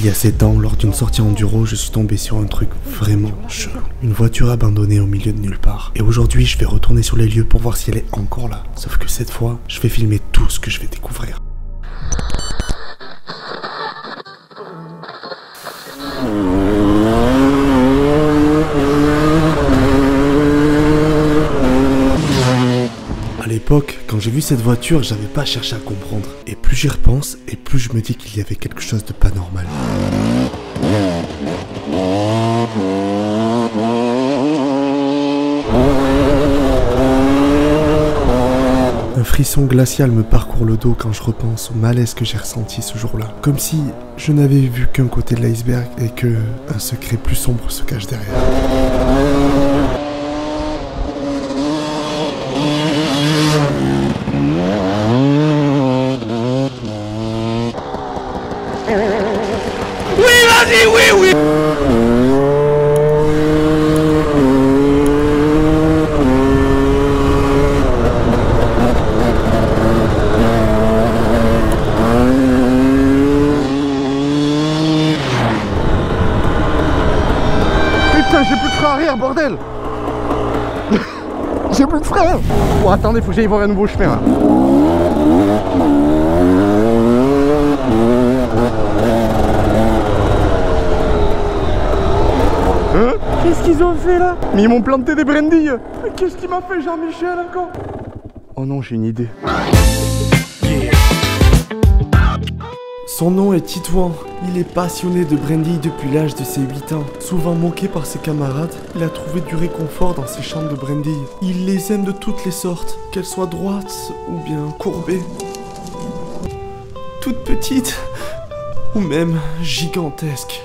Il y a 7 ans, lors d'une sortie enduro, je suis tombé sur un truc vraiment chelou. Une voiture abandonnée au milieu de nulle part. Et aujourd'hui, je vais retourner sur les lieux pour voir si elle est encore là. Sauf que cette fois, je vais filmer tout ce que je vais découvrir. À l'époque, quand j'ai vu cette voiture, j'avais pas cherché à comprendre. Et plus j'y repense, et plus je me dis qu'il y avait quelque chose de pas normal. Un frisson glacial me parcourt le dos quand je repense au malaise que j'ai ressenti ce jour-là. Comme si je n'avais vu qu'un côté de l'iceberg et que un secret plus sombre se cache derrière. Oui, vas-y, oui, oui. Putain, j'ai plus de frein arrière, bordel. J'ai plus de frein. Oh, attendez, faut que j'aille voir un nouveau chemin là. Hein? Qu'est-ce qu'ils ont fait là? Mais ils m'ont planté des brindilles. Mais qu'est-ce qu'il m'a fait Jean-Michel encore? Oh non, j'ai une idée. Son nom est Titouan. Il est passionné de brindilles depuis l'âge de ses 8 ans. Souvent moqué par ses camarades, il a trouvé du réconfort dans ses champs de brindilles. Il les aime de toutes les sortes, qu'elles soient droites ou bien courbées. Toutes petites ou même gigantesques.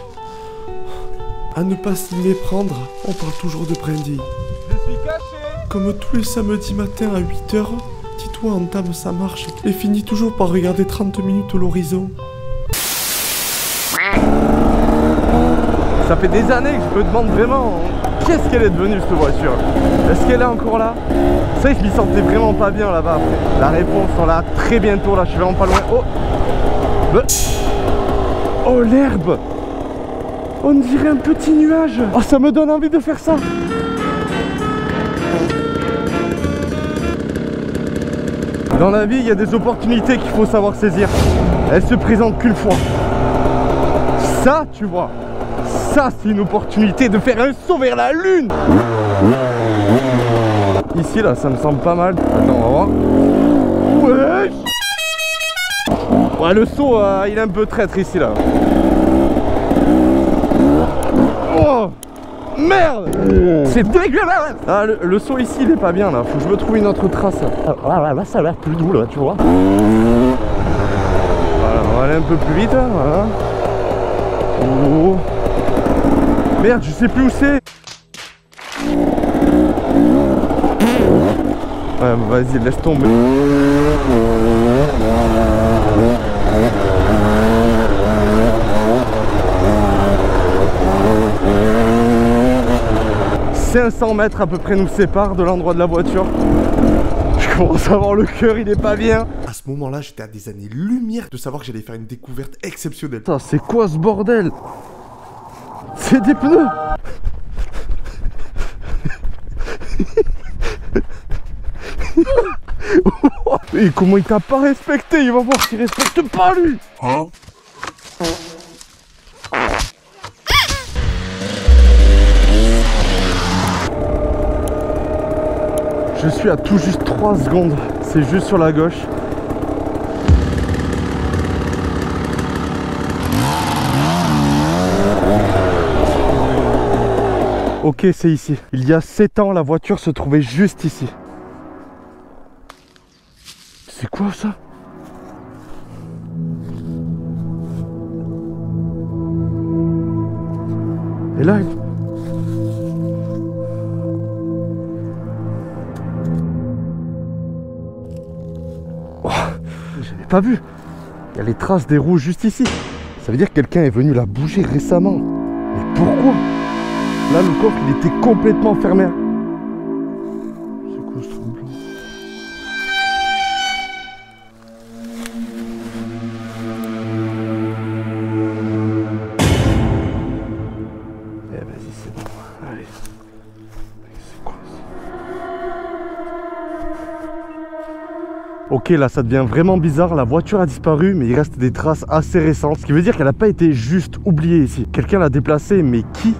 À ne pas s'y méprendre, on parle toujours de brindilles. Je suis caché. Comme tous les samedis matins à 8h, Titouan entame sa marche et finit toujours par regarder 30 minutes à l'horizon. Ça fait des années que je me demande vraiment qu'est-ce qu'elle est devenue cette voiture. Est-ce qu'elle est encore là? Vous savez, je m'y sentais vraiment pas bien là-bas après. La réponse, on l'a très bientôt là, je suis vraiment pas loin. Oh, oh l'herbe. On dirait un petit nuage. Oh, ça me donne envie de faire ça. Dans la vie, il y a des opportunités qu'il faut savoir saisir. Elles se présentent qu'une fois. Ça, tu vois, ça c'est une opportunité de faire un saut vers la lune. Ici là, ça me semble pas mal. Attends, on va voir. Ouais, ouais, le saut, il est un peu traître ici là. Oh merde, c'est dégueulasse. Ah, le saut ici il est pas bien là. Faut que je me trouve une autre trace. Là ça a l'air plus doux là, tu vois. Voilà, on va aller un peu plus vite hein, voilà. Oh. Merde, je sais plus où c'est. Ouais, vas-y, laisse tomber. « 500 mètres à peu près nous séparent de l'endroit de la voiture. » Je commence à avoir le cœur, il est pas bien. À ce moment-là, j'étais à des années-lumière de savoir que j'allais faire une découverte exceptionnelle. Putain, c'est quoi ce bordel? C'est des pneus. Et comment il t'a pas respecté? Il va voir s'il respecte pas lui. Hein? Je suis à tout juste 3 secondes. C'est juste sur la gauche. Ok, c'est ici. Il y a 7 ans, la voiture se trouvait juste ici. C'est quoi ça? Et là, oh, j'avais pas vu. Il y a les traces des roues juste ici. Ça veut dire que quelqu'un est venu la bouger récemment. Mais pourquoi? Là, le coffre, il était complètement fermé. C'est quoi ce truc blanc? Ok, là ça devient vraiment bizarre, la voiture a disparu mais il reste des traces assez récentes, ce qui veut dire qu'elle n'a pas été juste oubliée ici. Quelqu'un l'a déplacée, mais qui?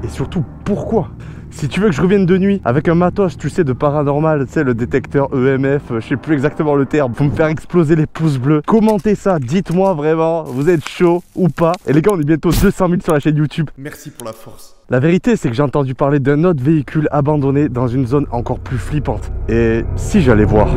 Et surtout pourquoi? Si tu veux que je revienne de nuit avec un matos, tu sais, de paranormal, tu sais, le détecteur EMF, je sais plus exactement le terme, faut me faire exploser les pouces bleus. Commentez ça, dites-moi vraiment, vous êtes chaud ou pas. Et les gars, on est bientôt 200 000 sur la chaîne YouTube. Merci pour la force. La vérité, c'est que j'ai entendu parler d'un autre véhicule abandonné dans une zone encore plus flippante. Et si j'allais voir?